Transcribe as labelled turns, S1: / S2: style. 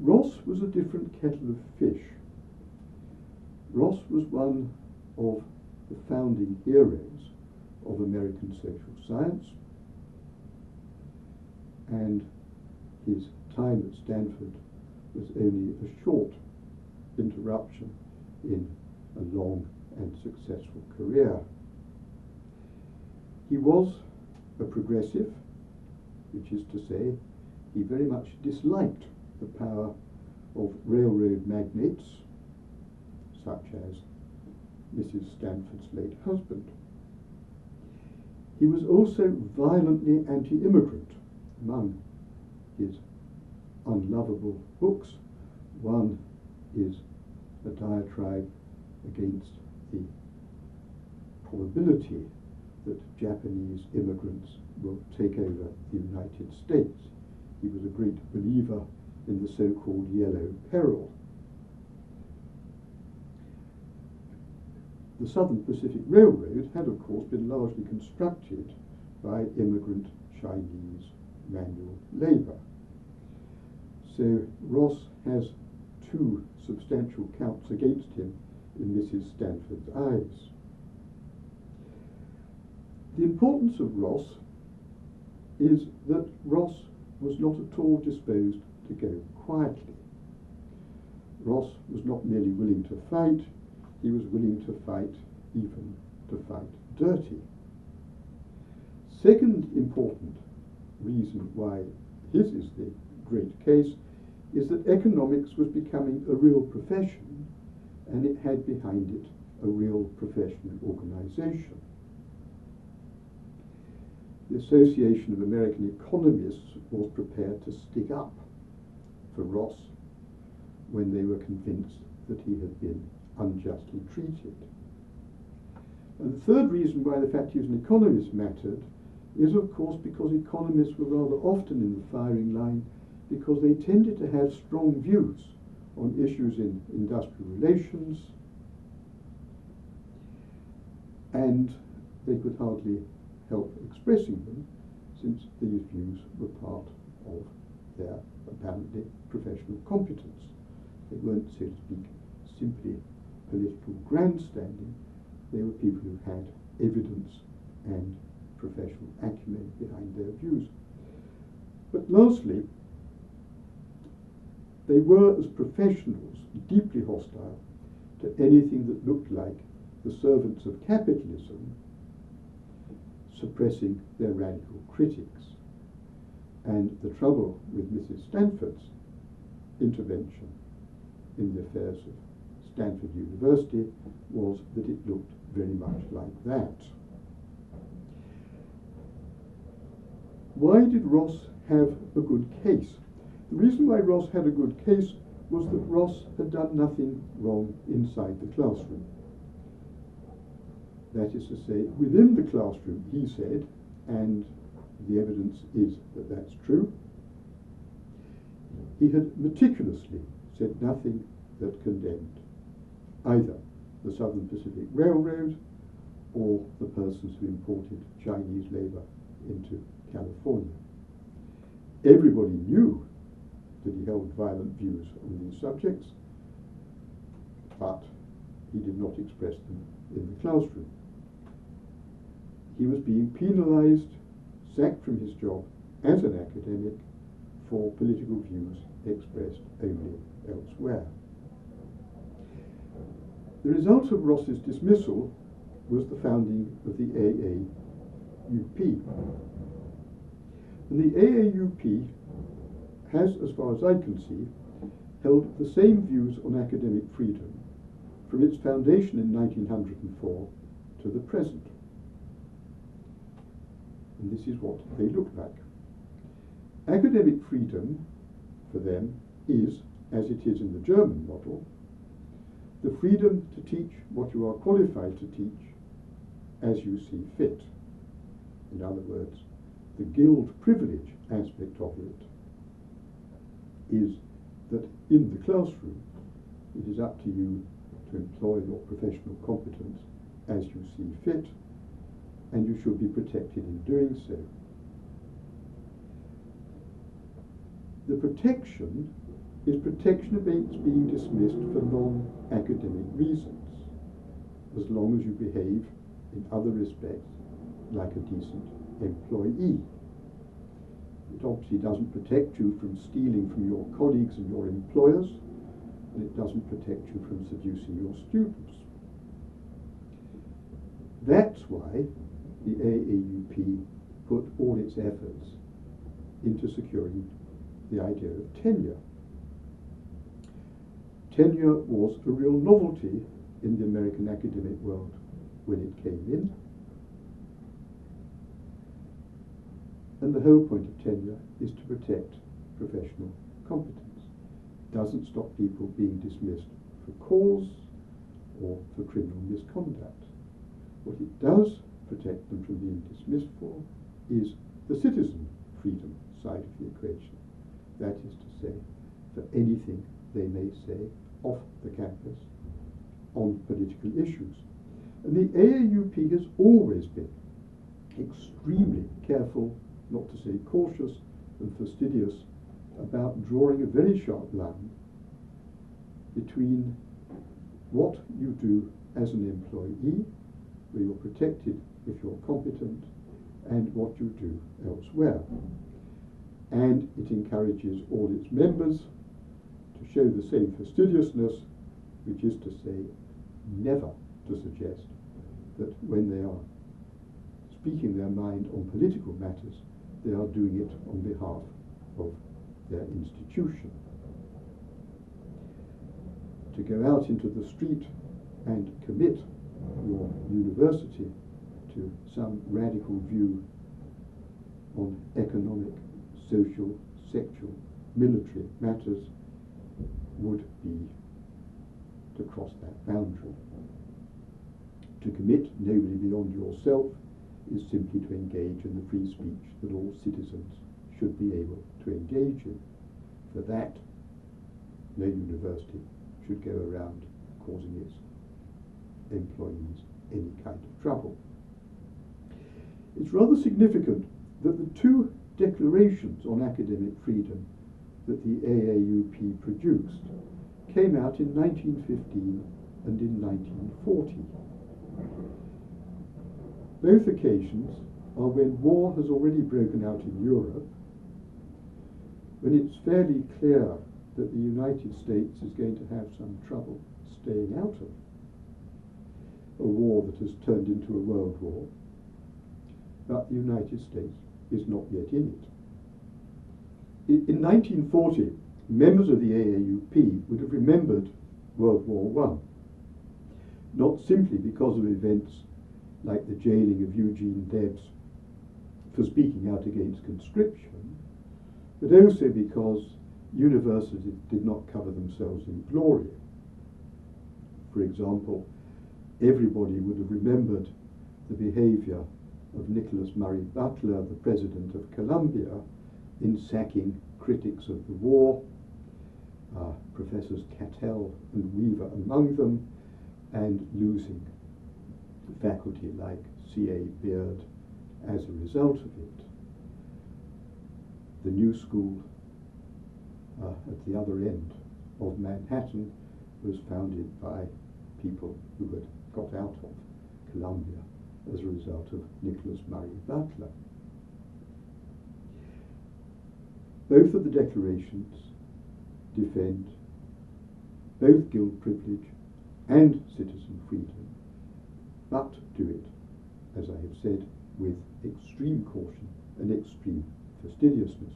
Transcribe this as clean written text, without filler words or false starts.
S1: Ross was a different kettle of fish. Ross was one of the founding heroes of American social science, and his time at Stanford was only a short interruption in a long and successful career. He was a progressive, which is to say, he very much disliked the power of railroad magnates, such as Mrs. Stanford's late husband. He was also violently anti-immigrant. Among his unlovable books, one is a diatribe against the probability that Japanese immigrants will take over the United States. He was a great believer in the so-called Yellow Peril. The Southern Pacific Railroad had, of course, been largely constructed by immigrant Chinese manual labour. So Ross has two substantial counts against him in Mrs. Stanford's eyes. The importance of Ross is that Ross was not at all disposed to go quietly. Ross was not merely willing to fight, he was willing to fight, even to fight dirty. Second important reason why his is the great case is that economics was becoming a real profession, and it had behind it a real professional organisation. The Association of American Economists was prepared to stick up for Ross when they were convinced that he had been unjustly treated. And the third reason why the fact he was an economist mattered is, of course, because economists were rather often in the firing line because they tended to have strong views on issues in industrial relations, and they could hardly help expressing them, since these views were part of their apparently professional competence. They weren't, so to speak, simply political grandstanding. They were people who had evidence and professional acumen behind their views. But lastly, they were, as professionals, deeply hostile to anything that looked like the servants of capitalism suppressing their radical critics. And the trouble with Mrs. Stanford's intervention in the affairs of Stanford University was that it looked very much like that. Why did Ross have a good case? The reason why Ross had a good case was that Ross had done nothing wrong inside the classroom. That is to say, within the classroom, he said, and the evidence is that that's true, he had meticulously said nothing that condemned either the Southern Pacific Railroad or the persons who imported Chinese labour into California. Everybody knew that he held violent views on these subjects, but he did not express them in the classroom. He was being penalised, sacked from his job as an academic for political views expressed only elsewhere. The result of Ross's dismissal was the founding of the AAUP. And the AAUP has, as far as I can see, held the same views on academic freedom from its foundation in 1904 to the present. And this is what they look like. Academic freedom, for them, is, as it is in the German model, the freedom to teach what you are qualified to teach as you see fit. In other words, the guild privilege aspect of it is that in the classroom it is up to you to employ your professional competence as you see fit, and you should be protected in doing so. The protection is protection against being dismissed for non-academic reasons, as long as you behave in other respects like a decent employee. It obviously doesn't protect you from stealing from your colleagues and your employers, and it doesn't protect you from seducing your students. That's why the AAUP put all its efforts into securing the idea of tenure. Tenure was a real novelty in the American academic world when it came in. And the whole point of tenure is to protect professional competence. It doesn't stop people being dismissed for cause or for criminal misconduct. What it does protect them from being dismissed for is the citizen freedom side of the equation. That is to say, for anything they may say off the campus on political issues. And the AAUP has always been extremely careful, not to say cautious and fastidious, about drawing a very sharp line between what you do as an employee, where you're protected if you're competent, and what you do elsewhere. And it encourages all its members to show the same fastidiousness, which is to say, never to suggest that when they are speaking their mind on political matters, they are doing it on behalf of their institution. To go out into the street and commit your university to some radical view on economic, social, sexual, military matters would be to cross that boundary. To commit nobody beyond yourself is simply to engage in the free speech that all citizens should be able to engage in. For that, no university should go around causing its employees any kind of trouble. It's rather significant that the two declarations on academic freedom that the AAUP produced came out in 1915 and in 1940. Both occasions are when war has already broken out in Europe, when it's fairly clear that the United States is going to have some trouble staying out of a war that has turned into a world war, but the United States is not yet in it. In 1940, members of the AAUP would have remembered World War I, not simply because of events like the jailing of Eugene Debs for speaking out against conscription, but also because universities did not cover themselves in glory. For example, everybody would have remembered the behaviour of Nicholas Murray Butler, the president of Columbia, in sacking critics of the war, Professors Cattell and Weaver among them, and losing faculty like C.A. Beard as a result of it. The New School at the other end of Manhattan was founded by people who had got out of Columbia as a result of Nicholas Murray Butler. Both of the declarations defend both guild privilege and citizen freedom, but do it, as I have said, with extreme caution and extreme fastidiousness.